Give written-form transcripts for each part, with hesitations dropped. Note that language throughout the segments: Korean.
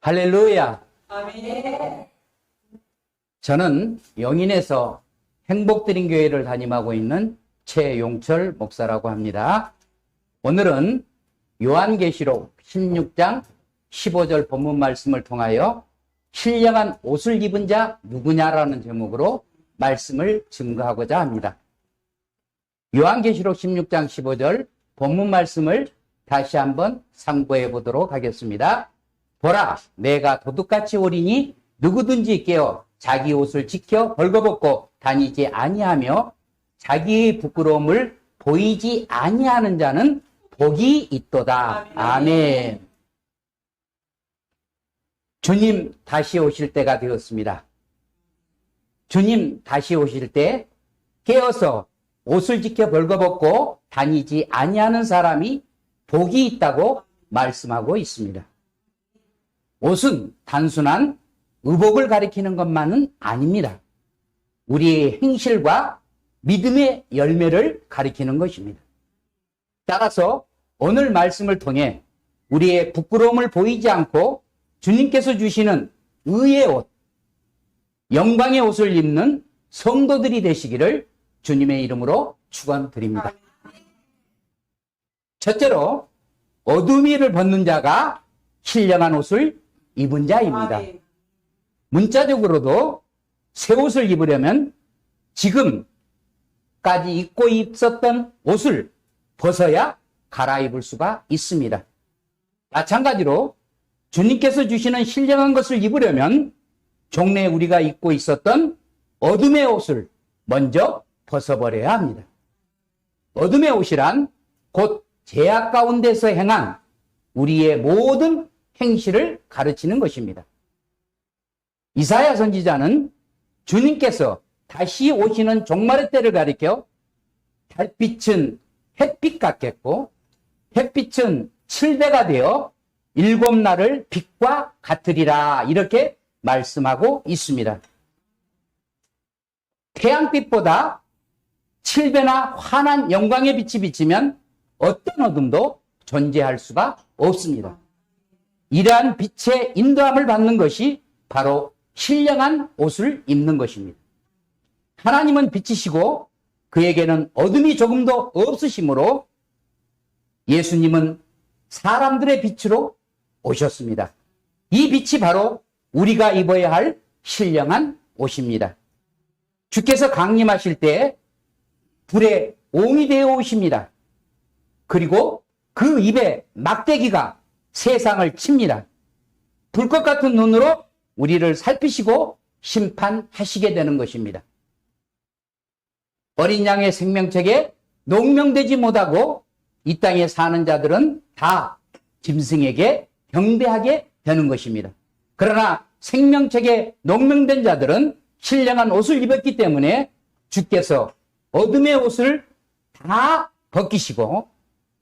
할렐루야. 아멘. 저는 영인에서 행복드림교회를 담임하고 있는 최용철 목사라고 합니다. 오늘은 요한계시록 16장 15절 본문 말씀을 통하여 신령한 옷을 입은 자 누구냐라는 제목으로 말씀을 증거하고자 합니다. 요한계시록 16장 15절 본문 말씀을 다시 한번 상고해 보도록 하겠습니다. 보라, 내가 도둑같이 오리니 누구든지 깨어 자기 옷을 지켜 벌거벗고 다니지 아니하며 자기의 부끄러움을 보이지 아니하는 자는 복이 있도다. 아멘. 주님 다시 오실 때가 되었습니다. 주님 다시 오실 때 깨어서 옷을 지켜 벌거벗고 다니지 아니하는 사람이 복이 있다고 말씀하고 있습니다. 옷은 단순한 의복을 가리키는 것만은 아닙니다. 우리의 행실과 믿음의 열매를 가리키는 것입니다. 따라서 오늘 말씀을 통해 우리의 부끄러움을 보이지 않고 주님께서 주시는 의의 옷, 영광의 옷을 입는 성도들이 되시기를 주님의 이름으로 축원드립니다. 첫째로 어둠 위를 벗는 자가 신령한 옷을 입은 자입니다. 문자적으로도 새 옷을 입으려면 지금까지 입고 있었던 옷을 벗어야 갈아입을 수가 있습니다. 마찬가지로 주님께서 주시는 신령한 것을 입으려면 종래 우리가 입고 있었던 어둠의 옷을 먼저 벗어버려야 합니다. 어둠의 옷이란 곧 죄악 가운데서 행한 우리의 모든 행실을 가르치는 것입니다. 이사야 선지자는 주님께서 다시 오시는 종말의 때를 가리켜 달빛은 햇빛 같겠고 햇빛은 칠대가 되어 일곱 날을 빛과 같으리라 이렇게 말씀하고 있습니다. 태양빛보다 7배나 환한 영광의 빛이 비치면 어떤 어둠도 존재할 수가 없습니다. 이러한 빛의 인도함을 받는 것이 바로 신령한 옷을 입는 것입니다. 하나님은 빛이시고 그에게는 어둠이 조금도 없으시므로 예수님은 사람들의 빛으로 오셨습니다. 이 빛이 바로 우리가 입어야 할 신령한 옷입니다. 주께서 강림하실 때 불에 옹이 되어 오십니다. 그리고 그 입에 막대기가 세상을 칩니다. 불꽃 같은 눈으로 우리를 살피시고 심판하시게 되는 것입니다. 어린 양의 생명책에 농명되지 못하고 이 땅에 사는 자들은 다 짐승에게 경배하게 되는 것입니다. 그러나 생명책에 농명된 자들은 신령한 옷을 입었기 때문에 주께서 어둠의 옷을 다 벗기시고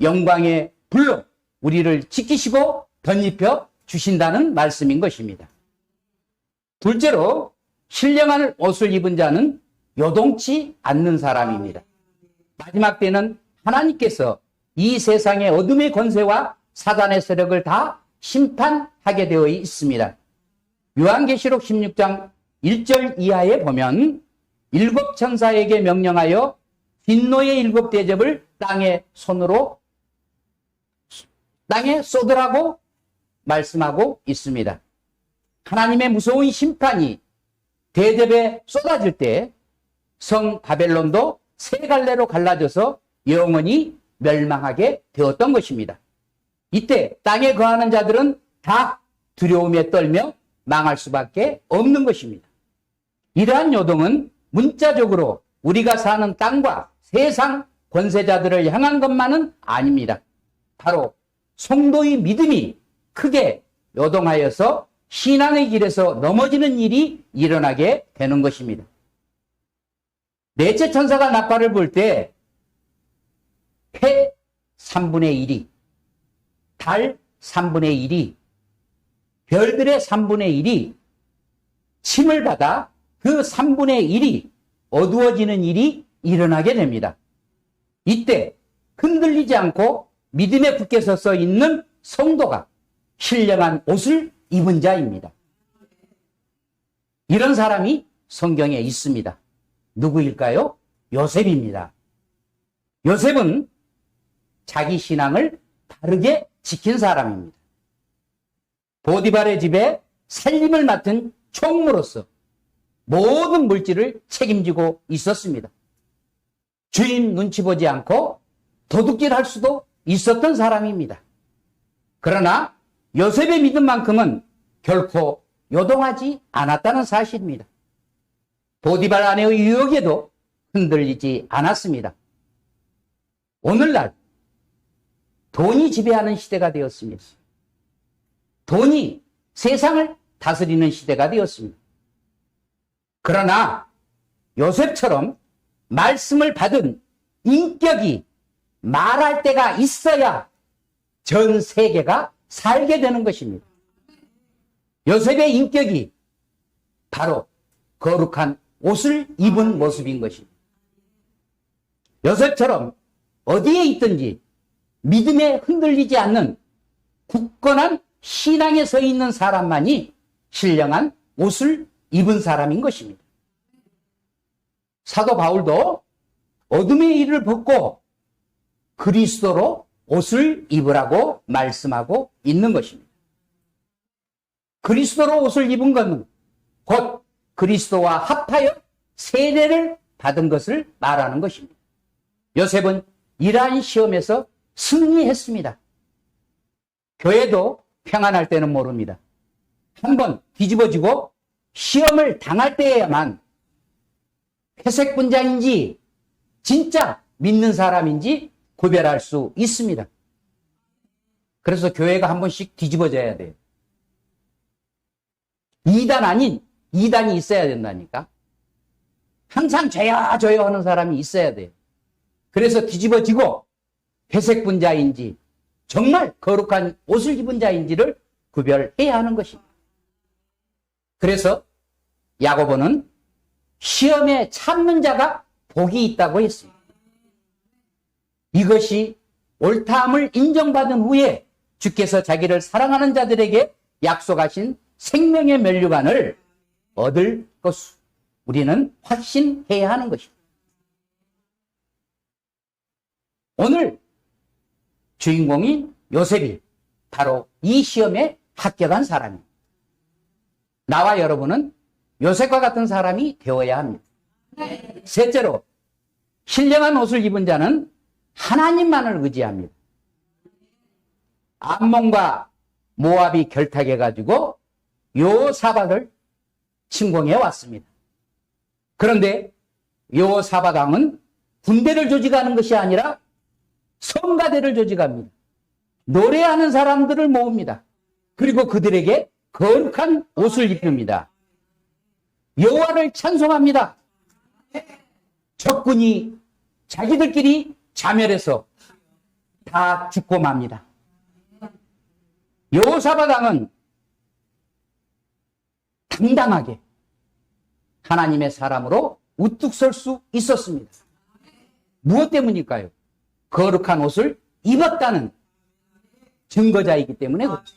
영광의 불로 우리를 지키시고 덧입혀 주신다는 말씀인 것입니다. 둘째로 신령한 옷을 입은 자는 요동치 않는 사람입니다. 마지막 때는 하나님께서 이 세상의 어둠의 권세와 사단의 세력을 다 심판하게 되어 있습니다. 요한계시록 16장 1절 이하에 보면 일곱 천사에게 명령하여 진노의 일곱 대접을 땅에 쏟으라고 말씀하고 있습니다. 하나님의 무서운 심판이 대접에 쏟아질 때 성 바벨론도 세 갈래로 갈라져서 영원히 멸망하게 되었던 것입니다. 이때 땅에 거하는 자들은 다 두려움에 떨며 망할 수밖에 없는 것입니다. 이러한 요동은 문자적으로 우리가 사는 땅과 세상 권세자들을 향한 것만은 아닙니다. 바로 성도의 믿음이 크게 요동하여서 신앙의 길에서 넘어지는 일이 일어나게 되는 것입니다. 넷째 천사가 나팔을 불 때 해 3분의 1이, 달 3분의 1이, 별들의 3분의 1이 침을 받아 그 3분의 1이 어두워지는 일이 일어나게 됩니다. 이때 흔들리지 않고 믿음에 굳게 서서 있는 성도가 신령한 옷을 입은 자입니다. 이런 사람이 성경에 있습니다. 누구일까요? 요셉입니다. 요셉은 자기 신앙을 바르게 지킨 사람입니다. 보디발의 집에 살림을 맡은 총무로서 모든 물질을 책임지고 있었습니다. 주인 눈치 보지 않고 도둑질 할 수도 있었던 사람입니다. 그러나 요셉의 믿음만큼은 결코 요동하지 않았다는 사실입니다. 보디발 아내의 유혹에도 흔들리지 않았습니다. 오늘날 돈이 지배하는 시대가 되었습니다. 돈이 세상을 다스리는 시대가 되었습니다. 그러나 요셉처럼 말씀을 받은 인격이 말할 때가 있어야 전 세계가 살게 되는 것입니다. 요셉의 인격이 바로 거룩한 옷을 입은 모습인 것입니다. 요셉처럼 어디에 있든지 믿음에 흔들리지 않는 굳건한 신앙에 서 있는 사람만이 신령한 옷을 입은 사람인 것입니다. 사도 바울도 어둠의 일을 벗고 그리스도로 옷을 입으라고 말씀하고 있는 것입니다. 그리스도로 옷을 입은 것은 곧 그리스도와 합하여 세례를 받은 것을 말하는 것입니다. 요셉은 이러한 시험에서 승리했습니다. 교회도 평안할 때는 모릅니다. 한번 뒤집어지고 시험을 당할 때에야만 회색 분자인지 진짜 믿는 사람인지 구별할 수 있습니다. 그래서 교회가 한 번씩 뒤집어져야 돼요. 2단 아닌 2단이 있어야 된다니까. 항상 저요 저요 하는 사람이 있어야 돼요. 그래서 뒤집어지고 회색 분자인지 정말 거룩한 옷을 입은 자인지를 구별해야 하는 것입니다. 그래서 야고보는 시험에 참는 자가 복이 있다고 했습니다. 이것이 옳다함을 인정받은 후에 주께서 자기를 사랑하는 자들에게 약속하신 생명의 면류관을 얻을 것을 우리는 확신해야 하는 것입니다. 오늘 주인공인 요셉이 바로 이 시험에 합격한 사람입니다. 나와 여러분은 요셉과 같은 사람이 되어야 합니다. 셋째로, 신령한 옷을 입은 자는 하나님만을 의지합니다. 암몬과 모압이 결탁해가지고 요사밧을 침공해 왔습니다. 그런데 요사밧 왕은 군대를 조직하는 것이 아니라 성가대를 조직합니다. 노래하는 사람들을 모읍니다. 그리고 그들에게 거룩한 옷을 입힙니다. 여호와를 찬송합니다. 적군이 자기들끼리 자멸해서 다 죽고 맙니다. 여호사밧 왕은 당당하게 하나님의 사람으로 우뚝 설 수 있었습니다. 무엇 때문일까요? 거룩한 옷을 입었다는 증거자이기 때문에 그렇죠.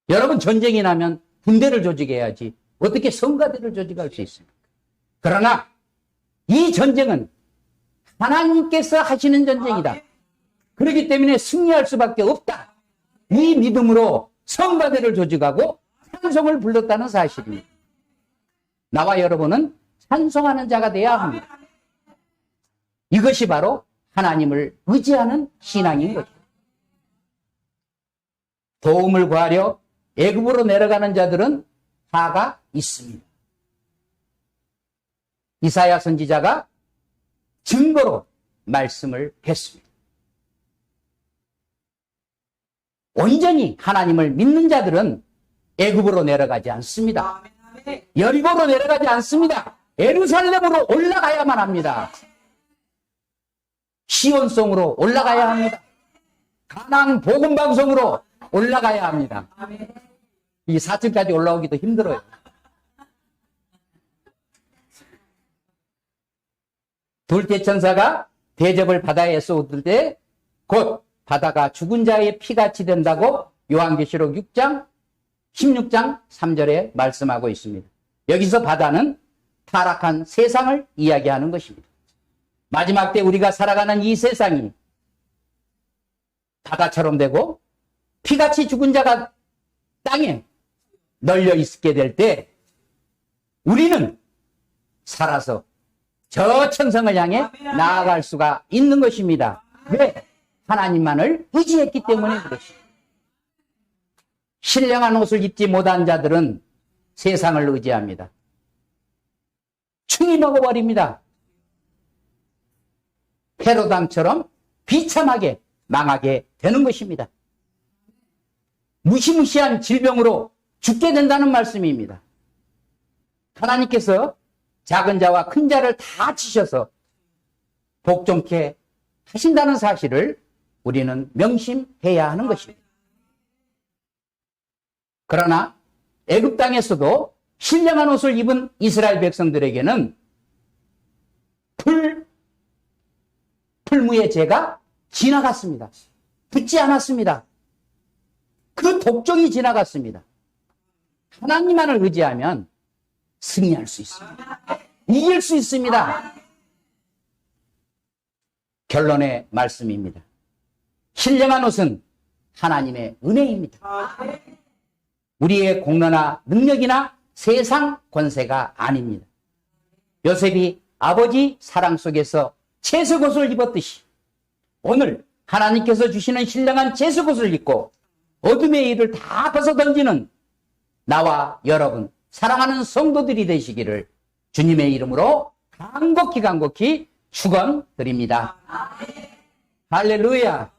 여러분, 전쟁이 나면 군대를 조직해야지 어떻게 성가대를 조직할 수 있습니까? 그러나 이 전쟁은 하나님께서 하시는 전쟁이다. 그렇기 때문에 승리할 수밖에 없다. 이 믿음으로 성가대를 조직하고 찬송을 불렀다는 사실입니다. 나와 여러분은 찬송하는 자가 되어야 합니다. 이것이 바로 하나님을 의지하는 신앙인 것입니다. 도움을 구하려 애굽으로 내려가는 자들은 화가 있습니다. 이사야 선지자가 증거로 말씀을 했습니다. 온전히 하나님을 믿는 자들은 애굽으로 내려가지 않습니다. 여리고로 내려가지 않습니다. 예루살렘으로 올라가야만 합니다. 시온성으로 올라가야 합니다. 가나안 복음방송으로 올라가야 합니다. 이 4층까지 올라오기도 힘들어요. 둘째 천사가 대접을 바다에 쏟을 때 곧 바다가 죽은 자의 피같이 된다고 요한계시록 6장 16장 3절에 말씀하고 있습니다. 여기서 바다는 타락한 세상을 이야기하는 것입니다. 마지막 때 우리가 살아가는 이 세상이 바다처럼 되고 피같이 죽은 자가 땅에 널려 있게 될 때 우리는 살아서 저 천성을 향해 나아갈 수가 있는 것입니다. 왜? 하나님만을 의지했기 때문에 그렇습니다. 신령한 옷을 입지 못한 자들은 세상을 의지합니다. 충이 먹어버립니다. 헤로담처럼 비참하게 망하게 되는 것입니다. 무시무시한 질병으로 죽게 된다는 말씀입니다. 하나님께서 작은 자와 큰 자를 다 치셔서 복종케 하신다는 사실을 우리는 명심해야 하는 것입니다. 그러나 애굽 땅에서도 신령한 옷을 입은 이스라엘 백성들에게는 풀무의 죄가 지나갔습니다. 붙지 않았습니다. 그 독종이 지나갔습니다. 하나님만을 의지하면 승리할 수 있습니다. 이길 수 있습니다. 결론의 말씀입니다. 신령한 옷은 하나님의 은혜입니다. 우리의 공로나 능력이나 세상 권세가 아닙니다. 요셉이 아버지 사랑 속에서 채색옷을 입었듯이 오늘 하나님께서 주시는 신령한 채색옷을 입고 어둠의 일을 다 벗어던지는 나와 여러분 사랑하는 성도들이 되시기를 주님의 이름으로 간곡히 축원드립니다. 할렐루야.